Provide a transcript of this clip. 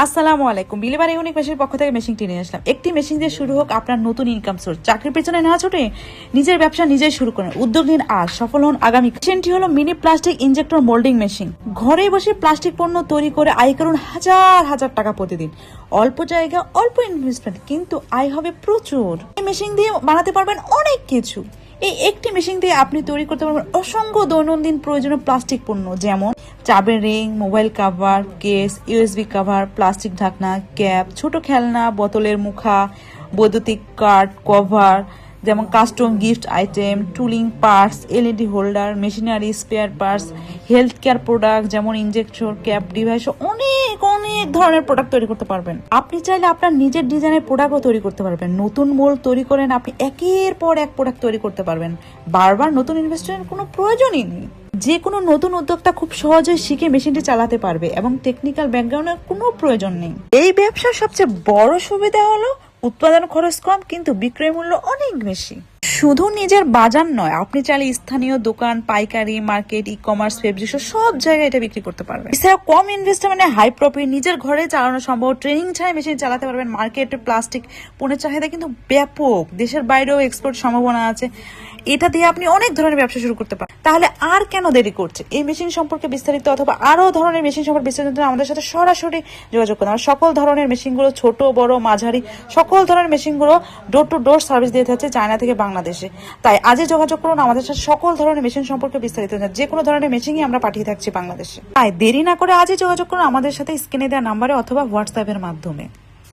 আসসালামু আলাইকুম। Believer unique মেশিনের পক্ষ থেকে মেশিনটি নিয়ে আসলাম। একটি মেশিন দিয়ে শুরু হোক আপনার নতুন ইনকাম সোর্স। চাকরির পেছনে না ছুটে নিজের ব্যবসা নিজেই শুরু করেন। উদ্যোগ নিন আজ, সফল হন আগামী। মেশিনটি হলো mini plastic injector moulding machine. ঘরে বসে প্লাস্টিক পণ্য তৈরি করে আয় করুন হাজার হাজার টাকা প্রতিদিন। অল্প জায়গা, অল্প ইনভেস্টমেন্ট, কিন্তু আয় হবে প্রচুর। এই মেশিন দিয়ে বানাতে পারবেন অনেক কিছু। এই একটি মেশিন দিয়ে আপনি তৈরি করতে পারবেন অসংখ্য দৈনন্দিন প্রয়োজনীয় প্লাস্টিক পণ্য, যেমন চাবের ring, mobile cover, case, USB cover, plastic ঢাকনা, ক্যাপ, ছোট খেলনা, বোতলের মুখা, বৈদ্যুতিক কার্ড কভার, যেমন custom gift item, tooling parts, LED holder, machinery, spare parts, health care product যেমন ইনজেকশন, ক্যাপ ডিভাইস, অনেক অনেক ধরনের প্রোডাক্ট তৈরি করতে পারবেন। আপনি চাইলে আপনার নিজের ডিজাইনের প্রোডাক্টও তৈরি করতে পারবেন। নতুন মোল্ড তৈরি করেন আপনি একের পর এক প্রোডাক্ট তৈরি করতে পারবেন। বারবার নতুন ইনভেস্টমেন্টের কোনো প্রয়োজনই নেই। যে কোনো নতুন উদ্যোক্তা খুব সহজেই শিখে মেশিনটি চালাতে পারবে এবং টেকনিক্যাল ব্যাকগ্রাউন্ডের কোনো প্রয়োজন নেই। এই ব্যবসার সবচেয়ে বড় সুবিধা হলো উৎপাদন খরচ কম, কিন্তু বিক্রয় মূল্য অনেক বেশি। শুধু নিজের বাজার নয়, আপনি চাইলে স্থানীয় দোকান, পাইকারি মার্কেট, ই কমার্স, ফেব্রিক সব জায়গায় এটা বিক্রি করতে পারবেন। এছাড়া কম ইনভেস্টমেন্টে হাই প্রফিট, নিজের ঘরে চালানো সম্ভব। ট্রেনিং ছাড়াই মেশিন চালাতে পারবেন। মার্কেটে প্লাস্টিক পণ্যের চাহিদা কিন্তু ব্যাপক, দেশের বাইরেও এক্সপোর্ট সম্ভাবনা আছে। এটা দিয়ে আপনি অনেক ধরনের ব্যবসা শুরু করতে পারেন। তাহলে আর কেন দেরি করছে? এই মেশিন সম্পর্কে বিস্তারিত অথবা আরো ধরনের মেশিন সম্পর্কে বিস্তারিত আমাদের সাথে সরাসরি যোগাযোগ করুন। আমরা সকল ধরনের মেশিনগুলো, ছোট বড় মাঝারি সকল ধরনের মেশিনগুলো ডোর টু ডোর সার্ভিস দিয়ে থাকছে চায়না থেকে বাংলাদেশে। তাই আজই যোগাযোগ করুন আমাদের সাথে। সকল ধরনের মেশিন সম্পর্কে বিস্তারিত যে কোনো ধরনের মেশিনই আমরা পাঠিয়ে থাকছি বাংলাদেশে। তাই দেরি না করে আজই যোগাযোগ করুন আমাদের সাথে স্ক্রিনে দেওয়া নাম্বারে অথবা হোয়াটসঅ্যাপের মাধ্যমে।